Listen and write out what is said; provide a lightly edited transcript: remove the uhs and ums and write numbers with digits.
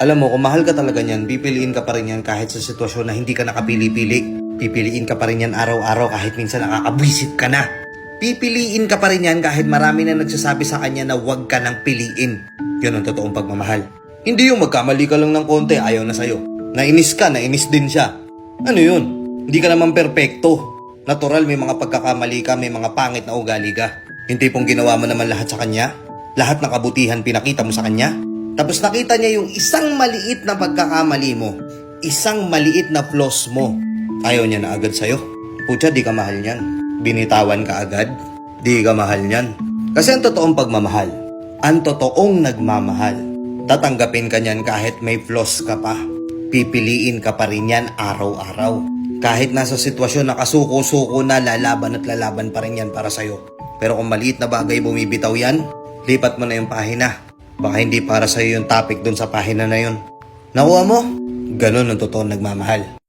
Alam mo, kung mahal ka talaga niyan, pipiliin ka pa rin yan kahit sa sitwasyon na hindi ka nakapili-pili. Pipiliin ka pa rin yan araw-araw kahit minsan nakakabwisit ka na. Pipiliin ka pa rin yan kahit marami na nagsasabi sa kanya na huwag ka nang piliin. Yun ang totoong pagmamahal. Hindi yung magkamali ka lang ng konti, ayaw na sa'yo. Nainis ka, nainis din siya. Ano yun? Hindi ka naman perpekto. Natural, may mga pagkakamali ka, may mga pangit na ugali ka. Yung tipong ginawa mo naman lahat sa kanya. Lahat ng kabutihan pinakita mo sa kanya. Tapos nakita niya yung isang maliit na pagkakamali mo. Isang maliit na flaws mo. Ayaw niya na agad sa'yo. Putya, di ka mahal niyan. Binitawan ka agad. Di ka mahal niyan. Kasi ang totoong pagmamahal, ang totoong nagmamahal, tatanggapin ka niyan kahit may flaws ka pa. Pipiliin ka pa rin yan araw-araw. Kahit nasa sitwasyon na kasuko-suko na, lalaban at lalaban pa rin yan para sa'yo. Pero kung maliit na bagay bumibitaw yan, lipat mo na yung pahina. Baka hindi para sa'yo yung topic dun sa pahina na yun. Nakuha mo? Ganun ang totoong nagmamahal.